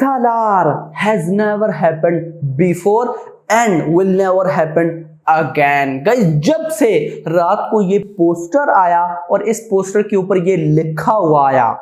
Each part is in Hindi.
Salaar has never happened before and will never happen again. Guys जब से रात को ये पोस्टर आया और इस पोस्टर के ऊपर ये लिखा हुआ आया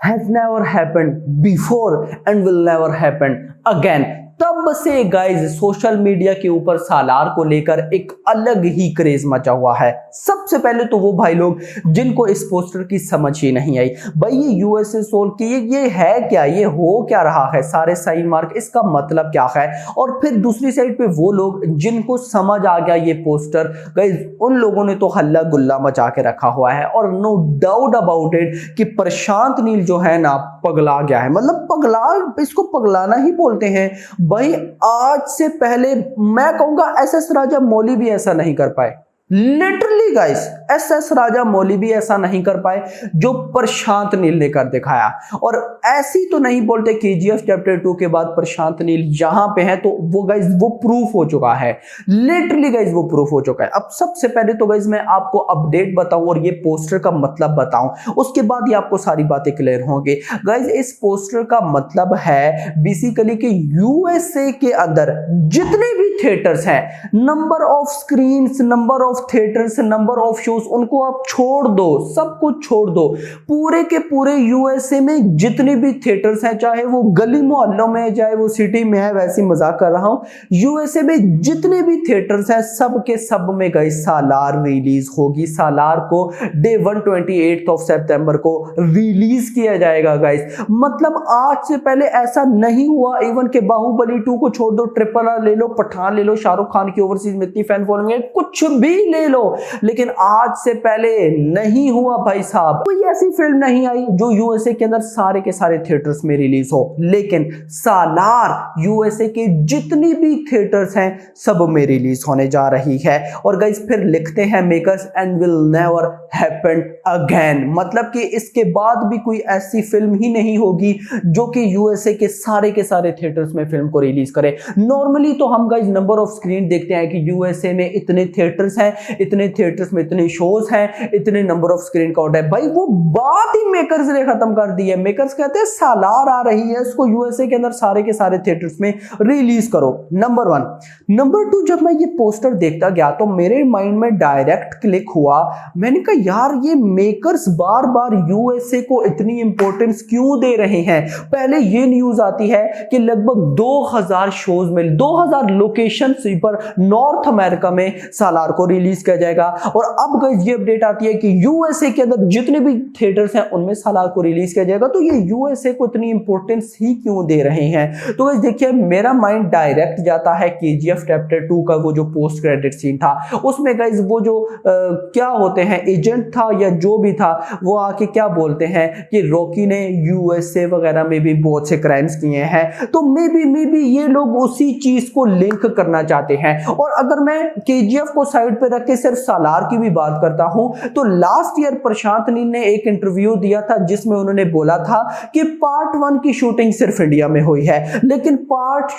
has never happened before and will never happen again, तब से गाइज सोशल मीडिया के ऊपर सालार को लेकर एक अलग ही क्रेज मचा हुआ है। सबसे पहले तो वो भाई लोग जिनको इस पोस्टर की समझ ही नहीं आई, भाई ये यूएसए सोल की ये है क्या, ये हो क्या रहा है, सारे साइन मार्क इसका मतलब क्या है। और फिर दूसरी साइड पे वो लोग जिनको समझ आ गया ये पोस्टर, गाइज उन लोगों ने तो हल्ला गुल्ला मचा के रखा हुआ है। और नो डाउट अबाउट इट कि प्रशांत नील जो है ना पगला गया है, मतलब पगला, इसको पगलाना ही बोलते हैं। भाई आज से पहले मैं कहूंगा एसएस राजा मौली भी ऐसा नहीं कर पाए, लिटरली गाइस एसएस राजा मौली भी ऐसा नहीं कर पाए जो प्रशांत नील ने कर दिखाया। और ऐसी तो नहीं बोलते केजीएफ चैप्टर 2 के बाद प्रशांत नील जहां पे है तो वो गाइस वो प्रूफ हो चुका है, लिटरली गाइस वो प्रूफ हो चुका है। अब सबसे पहले तो गाइस मैं आपको अपडेट बताऊं और ये पोस्टर का मतलब बताऊं, उसके बाद ही आपको सारी बातें क्लियर होंगी। गाइस इस पोस्टर का मतलब है बेसिकली कि यूएसए के अंदर जितने भी थिएटर्स हैं, number of screens, number of theatres, number of shows, उनको आप छोड़ दो, सब कुछ छोड़ दो। पूरे के पूरे यूएसए में जितने भी थिएटर्स हैं, चाहे वो गली मोहल्लों में, चाहे वो सिटी में है, वैसे मजाक कर रहा हूं, यूएसए में जितने भी थिएटर्स हैं सब के सब में गाइस सालार रिलीज होगी। सालार को डे 128 ऑफ सितंबर को रिलीज किया जाएगा गाइस। मतलब आज से पहले ऐसा नहीं हुआ, इवन के बाहुबली 2 को छोड़ दो, ट्रिपल आर ले लो, पठान ले लो, शाहरुख खान की ओवरसीज में इतनी फैन फॉलोइंग है, कुछ भी ले लो, लेकिन आज से पहले नहीं हुआ भाई साहब। कोई ऐसी फिल्म नहीं आई जो यूएसए के अंदर सारे के सारे थिएटर्स में रिलीज हो, लेकिन सालार यूएसए के जितनी भी थिएटर्स हैं सब में रिलीज होने जा रही है। और गाइस फिर लिखते हैं makers and will never happen again, मतलब कि इसके बाद भी कोई ऐसी फिल्म ही नहीं होगी जो कि यूएसए के सारे थिएटर्स में फिल्म को रिलीज करे। नॉर्मली तो हम गाइस नंबर ऑफ स्क्रीन देखते हैं कि यूएसए में इतने थिएटर्स हैं, इतने थिएटर्स में इतने शोज हैं, इतने नंबर ऑफ स्क्रीन काउंट है। भाई वो बात ही मेकर्स ने खत्म कर दी है। मेकर्स कहते हैं सालार आ रही है, इसको यूएसए के अंदर सारे के सारे थिएटर्स में रिलीज करो, नंबर 1। नंबर 2, जब मैं ये पोस्टर देखता गया तो मेरे माइंड में डायरेक्ट क्लिक हुआ, मैंने कहा यार ये मेकर्स बार बार यूएसए को इतनी इंपॉर्टेंस क्यों दे रहे हैं। पहले ये न्यूज आती है कि लगभग 2000 शोज में 2000 लोकेशन पर नॉर्थ अमेरिका में सालार को रिलीज किया जाएगा, और अब गाइस ये अपडेट आती है कि यूएसए के अंदर जितने भी थिएटर्स हैं उनमें सालार को रिलीज किया जाएगा। तो ये यूएसए को इतनी इंपॉर्टेंस ही क्यों दे रहे हैं। तो गाइस देखिए मेरा माइंड डायरेक्ट जाता है केजीएफ चैप्टर 2 का वो जो पोस्ट क्रेडिट सीन था, उसमें गाइस वो जो क्या होते हैं एजेंट था या जो भी था, वो आके क्या बोलते हैं कि रॉकी ने यूएसए वगैरह में भी बहुत से क्राइम्स किए हैं। तो मे बी ये लोग उसी चीज को लिंक करना चाहते हैं। और अगर मैं केजीएफ को साइड पे रख के सिर्फ सालार की भी बात करता हूं तो लास्ट ईयर प्रशांत नील ने एक इंटरव्यू दिया था जिसमें उन्होंने बोला था कि पार्ट 1 की शूटिंग सिर्फ इंडिया में हुई है, लेकिन पार्ट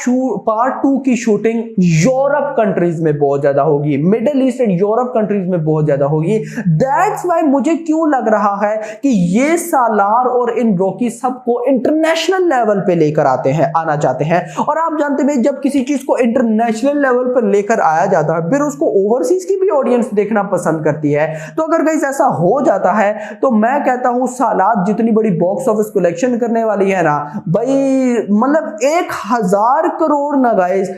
2 की शूटिंग यूरोप कंट्रीज में बहुत ज्यादा होगी, middle east and Europe countries में बहुत ज्यादा होगी। दैट्स व्हाई मुझे क्यों लग रहा है कि ये सालार और इन रॉकी सबको इंटरनेशनल लेवल पे लेकर आना चाहते हैं। और आप जानते हैं जब किसी चीज को इंटरनेशनल लेवल पर लेकर आया जाता है फिर उसको ओवरसीज की भी ऑडियंस देखना पसंद करती है। तो अगर गाइस ऐसा हो जाता है तो मैं कहता हूं सालार जितनी बड़ी बॉक्स ऑफिस कलेक्शन करने वाली है ना भाई, मतलब 1000 करोड़ ना गाइस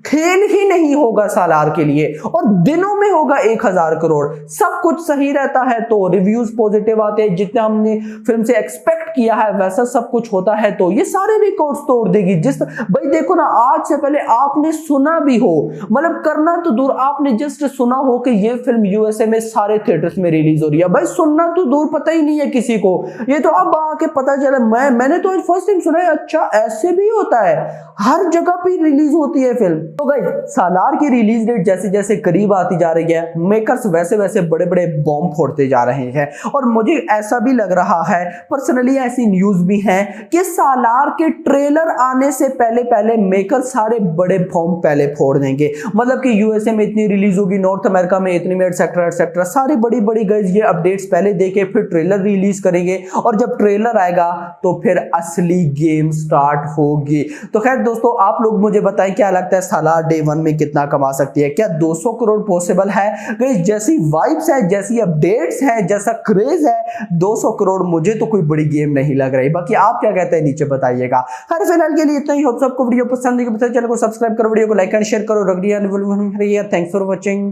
खेल ही नहीं होगा सालार के लिए, और दिनों में होगा 1000 करोड़। सब कुछ सही रहता है तो रिव्यूज पॉजिटिव आते हैं, जितना हमने फिल्म से एक्सपेक्ट किया है वैसा सब कुछ होता है तो ये सारे रिकॉर्ड्स तोड़ देगी। जिस भाई देखो ना, आज से पहले आपने सुना भी हो, मतलब करना तो दूर, आपने जस्ट सुना हो कि ये फिल्म यूएसए में सारे थिएटर्स में रिलीज हो रही है। भाई सुनना तो दूर, पता ही नहीं है किसी को, ये तो अब आके पता चला। मैंने तो आज फर्स्ट टाइम सुना है, अच्छा ऐसे भी होता है, हर जगह पे रिलीज होती है फिल्म। तो गाइस सालार की रिलीज डेट जैसे जैसे करीब आती जा रही है, मेकर्स वैसे वैसे बड़े बड़े बॉम्ब फोड़ते जा रहे हैं। और मुझे ऐसा भी लग रहा है, पर्सनली ऐसी न्यूज भी है कि सालार के ट्रेलर आने से पहले पहले मेकर सारे बड़े बॉम्ब पहले फोड़ देंगे। मतलब कि यूएसए में इतनी रिलीज होगी, नॉर्थ अमेरिका में इतनी में एटसेट्रा एटसेट्रा सारी बड़ी बड़ी गाइस ये अपडेट्स पहले देके फिर ट्रेलर रिलीज करेंगे, और जब ट्रेलर आएगा तो फिर असली गेम स्टार्ट होगी। तो खैर दोस्तों, आप लोग मुझे बताएं क्या लगता है साला डे 1 में कितना कमा सकती है, क्या 200 करोड़ पॉसिबल है? गाइस जैसी वाइब्स है, जैसी अपडेट्स है, जैसा क्रेज है, 200 करोड़ मुझे तो कोई बड़ी गेम नहीं लग रही। बाकी आप क्या कहते हैं नीचे बताइएगा। हर फिलहाल के लिए इतना ही। होप सबको वीडियो पसंद है, चैनल को सब्सक्राइब करो, वीडियो को लाइक एंड शेयर करो। Thanks for watching.